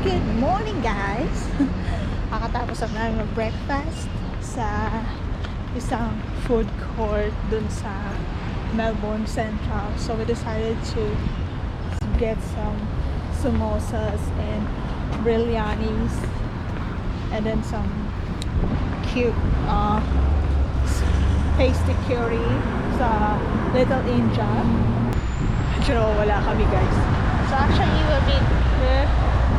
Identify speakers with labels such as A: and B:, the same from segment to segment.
A: Good morning guys! Kakatapos lang namin mag-breakfast sa isang food court dun sa Melbourne Central. So we decided to get some samosas and biryanis and then some cute pasty curry sa Little India. Medyo wala kami guys. So actually we're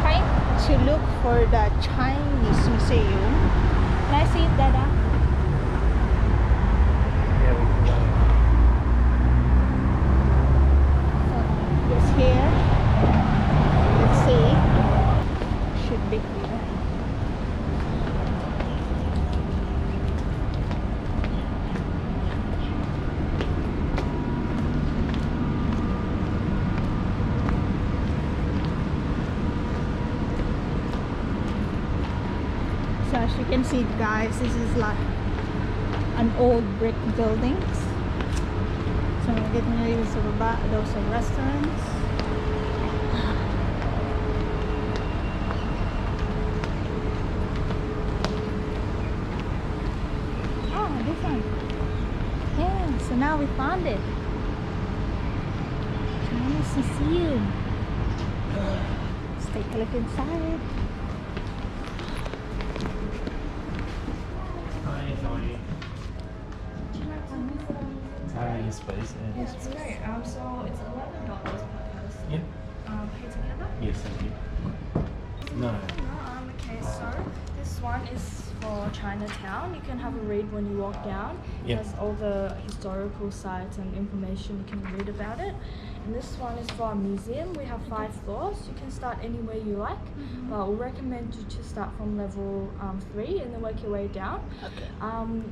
A: trying to look for the Chinese museum. Can I see it, Dada?
B: Yeah, we can go.
A: So it's here. Let's see. Should be here. So as you can see guys, this is like an old brick buildings. So we're getting ready sa baba. Those are restaurants. Oh, this one. Yeah, so now we found it. Chinese Museum. Let's take a look inside.
B: Yes, please. Yeah.
C: Yes, great. So it's $11 per person.
B: Yeah.
C: Pay together?
B: Yes, thank you. No.
C: Okay, so this one is for Chinatown. You can have a read when you walk down. It
B: Yeah.
C: has all the historical sites and information. You can read about it. And this one is for a museum. We have 5 floors. You can start anywhere you like. But we'll recommend you to start from level 3 and then work your way down.
A: Okay.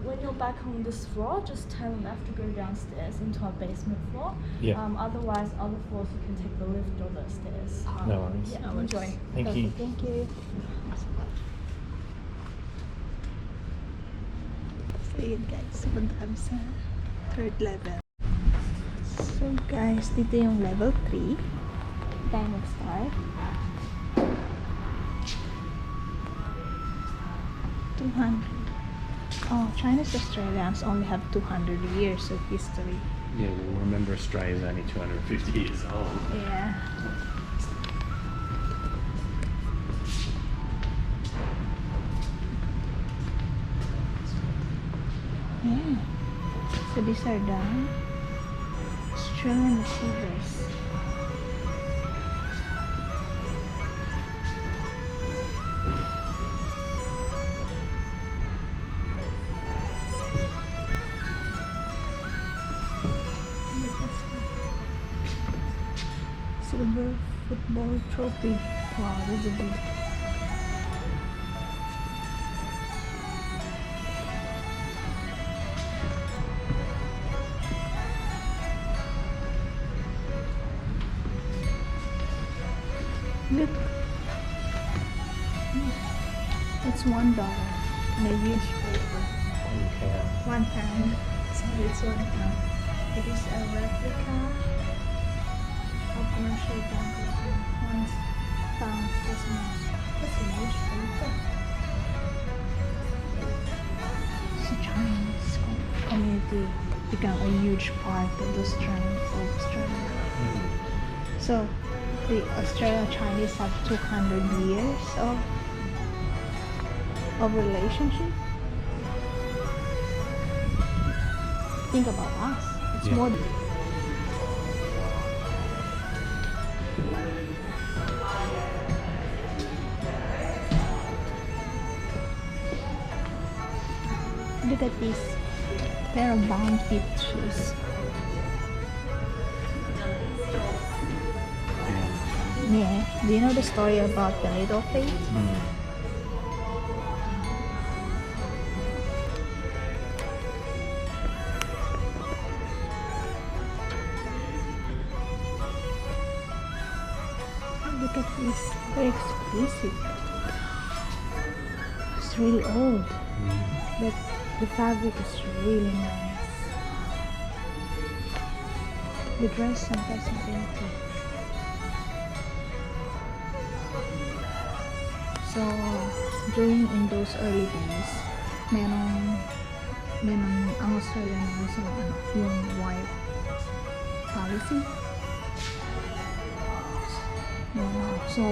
C: When you're back on this floor, just turn left to go downstairs into our basement floor.
B: Yeah.
C: Otherwise, other floors you can take the lift or the stairs.
B: No worries.
C: Yeah,
A: No worries.
C: enjoy.
B: Thank you.
A: Thank you. So yun guys, punta kami sa 3rd level. So guys, dito yung level 3. Tayo mag-start. 200. Oh, Chinese Australians only have 200 years of history.
B: Yeah, well, remember Australia's only 250 years old.
A: Yeah. Yeah. So these are the Australian receivers. Silver football trophy. Wow, that's a big. Look. It's $1 in a huge paper.
B: Okay.
A: £1. So it's £1. It is a replica of commercial bankers £1 plus minus. That's a huge paper. So Chinese community become a huge part of the strength of Australia. So the Australia-Chinese have 200 years of relationship. Think about us. It's
B: Yeah.
A: more. Look at this pair of bound-feet shoes. Yeah. Do you know the story about the little feet? Look at this. Very exquisite. It's really old. But the fabric is really nice. The dress and presentability. So, during in those early days, merong ang Australia naman sila yung white policy. So,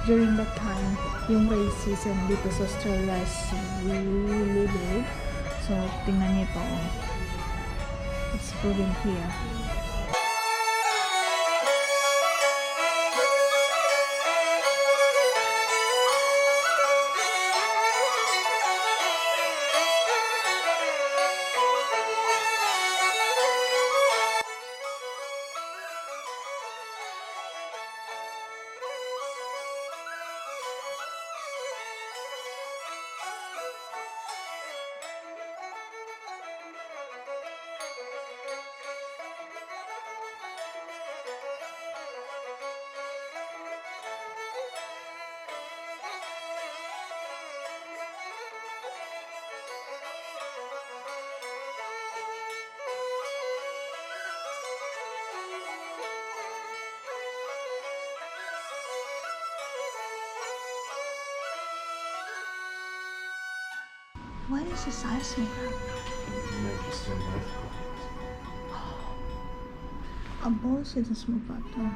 A: during that time, yung racism dito sa Australia is really big. So, tingnan niyo ito. It's proven here. What is the seismogram?
B: Maybe still
A: A ball seismograph button.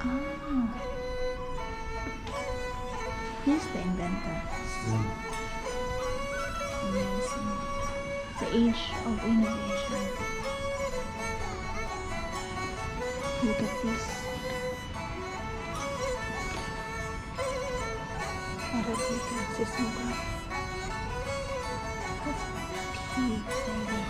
A: Ah. He's the inventor. Amazing. The age of innovation. Look at this. A replica seismograph. That's big, baby.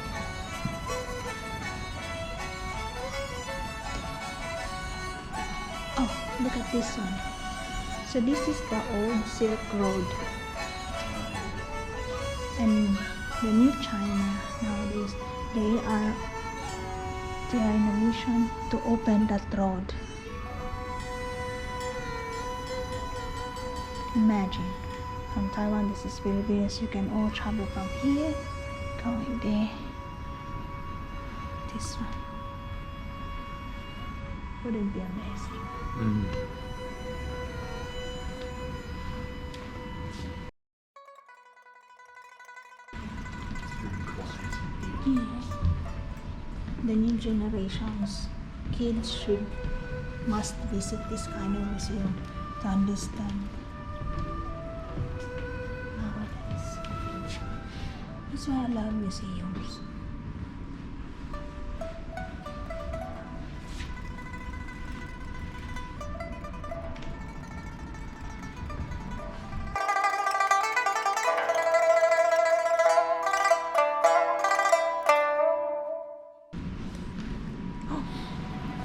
A: Oh, look at this one. So this is the old Silk Road. And the new China nowadays, they are in a mission to open that road. Imagine, from Taiwan, this is Philippines, you can all travel from here, going there, this one. Wouldn't it be amazing? Yeah. The new generations, kids must visit this kind of museum to understand nowadays. That's why I love museums.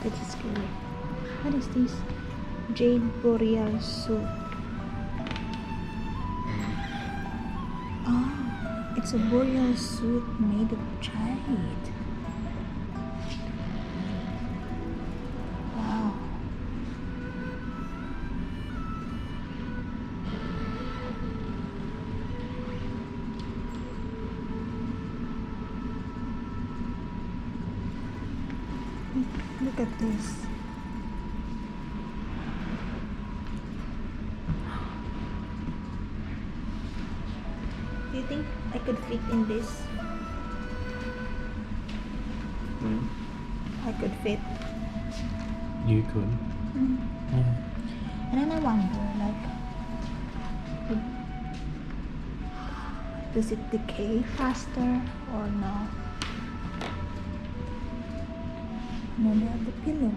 A: This is cool. What is this? Jade boreal suit. Oh, it's a boreal suit made of jade. Wow. Look at this. Do you think I could fit in this? I could fit.
B: You could. Yeah.
A: And then I wonder, like, does it decay faster or no? And then they have the pillow.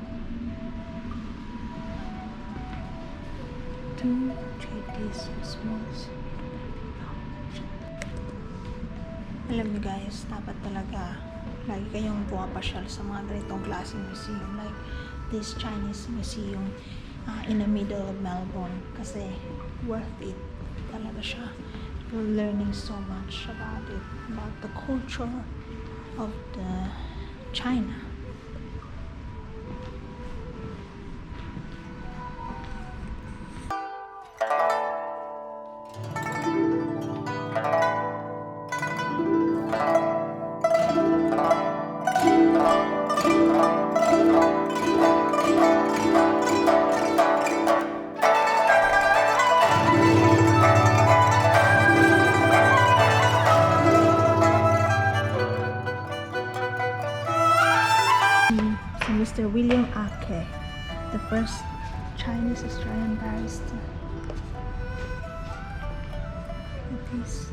A: Two JD's smalls. Alam niyo guys, dapat talaga lagi kayong pumapasyal sa mga ganitong klaseng museum, like this Chinese museum in the middle of Melbourne, kasi worth it talaga siya. You're learning so much about it, about the culture of the China. Chinese Australian barrister. It is.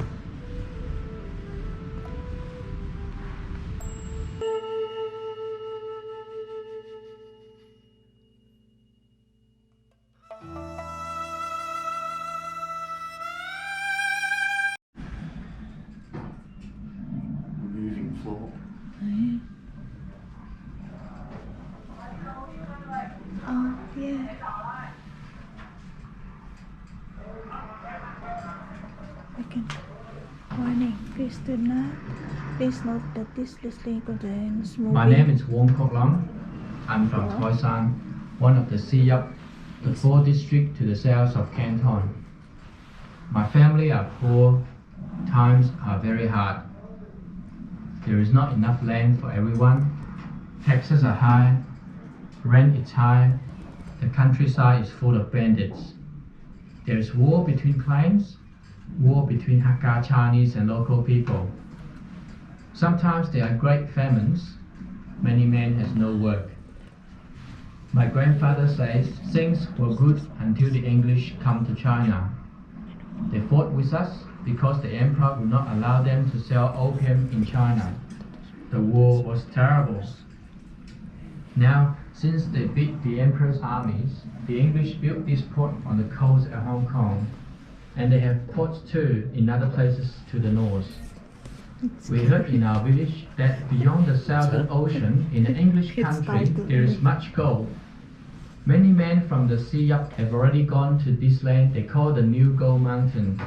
B: Moving floor.
A: Oh, yeah. Okay. Warning. Please note that this listing contains movie.
D: My name is Wong Kok Lam. I'm from Toi San, one of the Siyap, the 4th district to the south of Canton. My family are poor. Times are very hard. There is not enough land for everyone. Taxes are high. Rent is high. The countryside is full of bandits. There is war between clans, war between Hakka Chinese and local people. Sometimes there are great famines. Many men has no work. My grandfather says things were good until the English come to China. They fought with us because the emperor would not allow them to sell opium in China. The war was terrible. Now, since they beat the emperor's armies, the English built this port on the coast at Hong Kong, and they have ports too in other places to the north. We heard in our village that beyond the Southern Ocean, in the English country, there is much gold. Many men from the Siyap have already gone to this land they call the New Gold Mountain.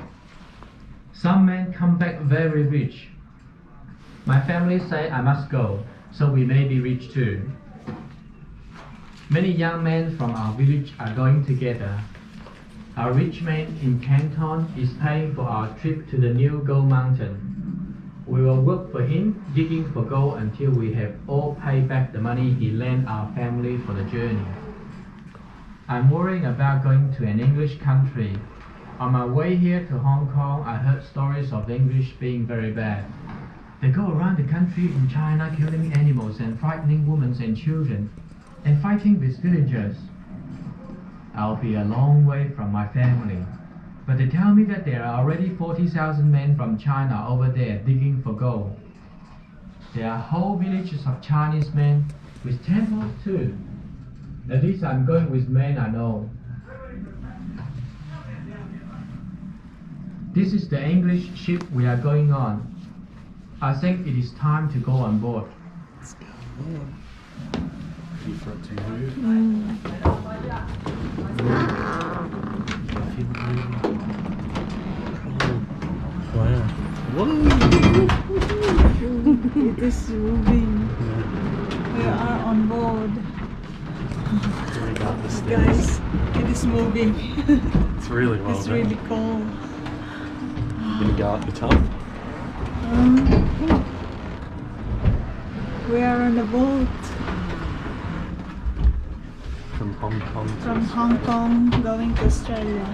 D: Some men come back very rich. My family say I must go, so we may be rich too. Many young men from our village are going together. Our rich man in Canton is paying for our trip to the New Gold Mountain. We will work for him, digging for gold until we have all paid back the money he lent our family for the journey. I'm worrying about going to an English country. On my way here to Hong Kong, I heard stories of the English being very bad. They go around the country in China killing animals and frightening women and children, and fighting with villagers. I'll be a long way from my family, but they tell me that there are already 40,000 men from China over there digging for gold. There are whole villages of Chinese men with temples too. At least I'm going with men I know. This is the English ship we are going on. I think it is time to go on board.
B: Ready for it to move. Feel it moving. Oh, wow. Whoa!
A: It is moving. We are on board.
B: We got the stairs.
A: Guys, it is moving.
B: It's really well
A: It's
B: done.
A: really cold.
B: You gonna go up the top?
A: We are on a boat
B: From Hong Kong to
A: from Hong Kong going to Australia.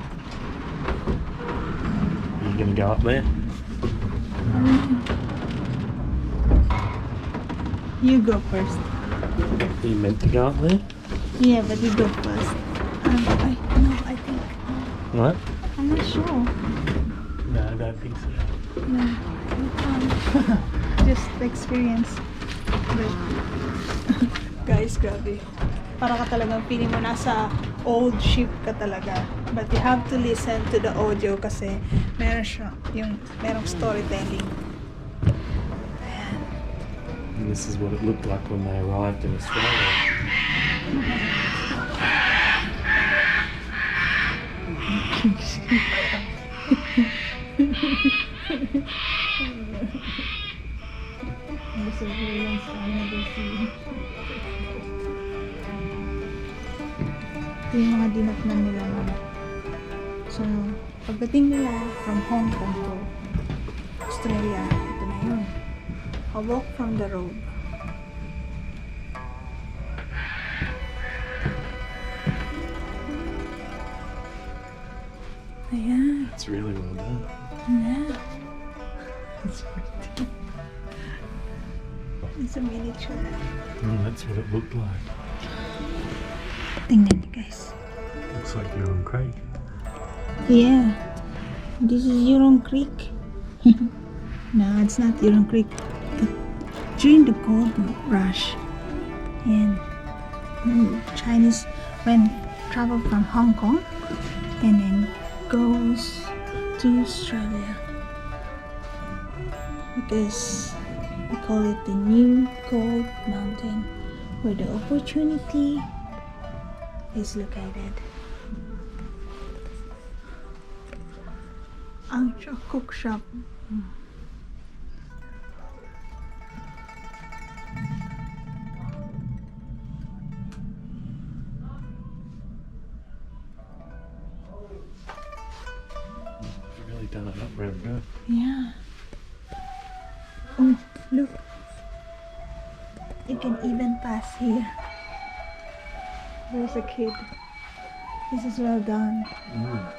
B: You gonna go up there?
A: You go first.
B: Are you meant to go up there?
A: Yeah, but you go first. I think.
B: What?
A: I'm not sure.
B: No, I don't think so.
A: No, you can't. Just experience. But, guys, grabe. Para ka talagang feeling mo nasa old ship ka talaga. But you have to listen to the audio kasi meron siya, merong storytelling. Ayan.
B: And this is what it looked like when they arrived in Australia.
A: Ito yung mga dinatnan nila nun. So, pagdating nila from Hong Kong to Australia, ito na yun. A walk from the road. Ayan.
B: It's really well done.
A: Yeah. It's pretty. It's a miniature.
B: That's what it looked like.
A: Tingnan niyo guys.
B: Looks like you're on Creek.
A: Yeah, this is Euron Creek. No, it's not Euron Creek. But during the gold rush, and Chinese when travel from Hong Kong and then goes to Australia, because we call it the New Gold Mountain, where the opportunity is located. Ang cook shop.
B: You've really done it up real good.
A: Yeah. Oh, look. You can even pass here. There's a kid. This is well done.
B: Mm.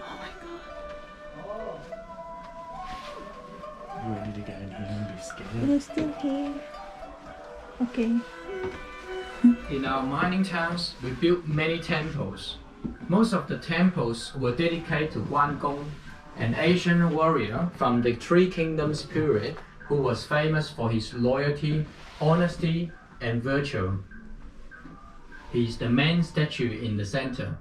A: Oh my god.
B: You ready to go in here and be scared?
A: It is still here. Okay.
D: In our mining towns, we built many temples. Most of the temples were dedicated to Guangong, an Asian warrior from the Three Kingdoms period who was famous for his loyalty, honesty, and virtue. He is the main statue in the center.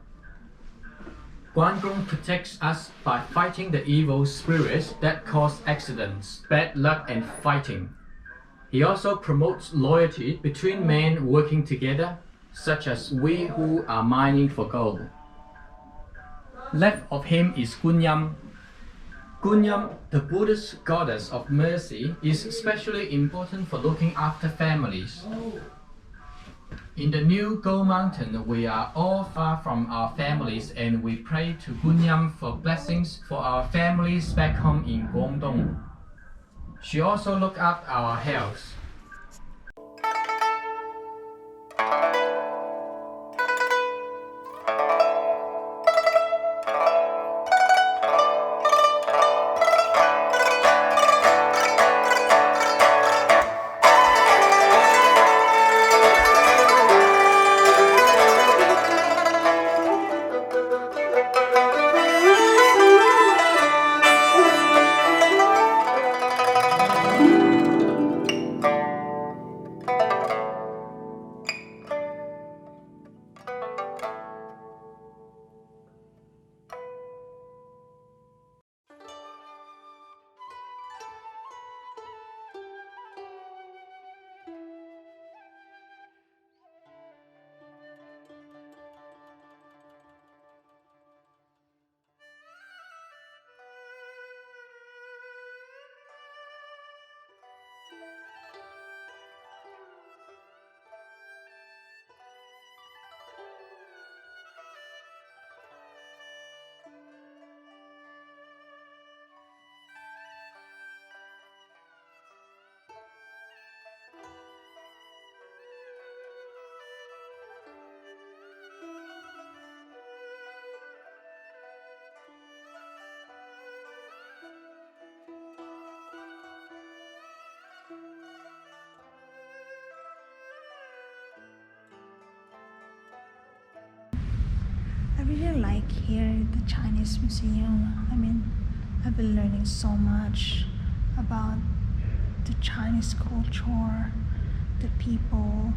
D: Guangong protects us by fighting the evil spirits that cause accidents, bad luck, and fighting. He also promotes loyalty between men working together, such as we who are mining for gold. Left of him is Gunyam. Gunyam, the Buddhist goddess of mercy, is especially important for looking after families. In the New Gold Mountain, we are all far from our families and we pray to Gunyam for blessings for our families back home in Guangdong. She also looks after our health.
A: I really like here the Chinese museum. I mean, I've been learning so much about the Chinese culture, the people,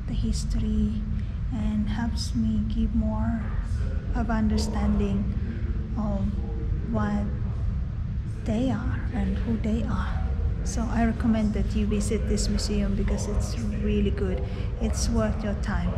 A: the history, and helps me give more of understanding of what they are and who they are. So I recommend that you visit this museum because it's really good. It's worth your time.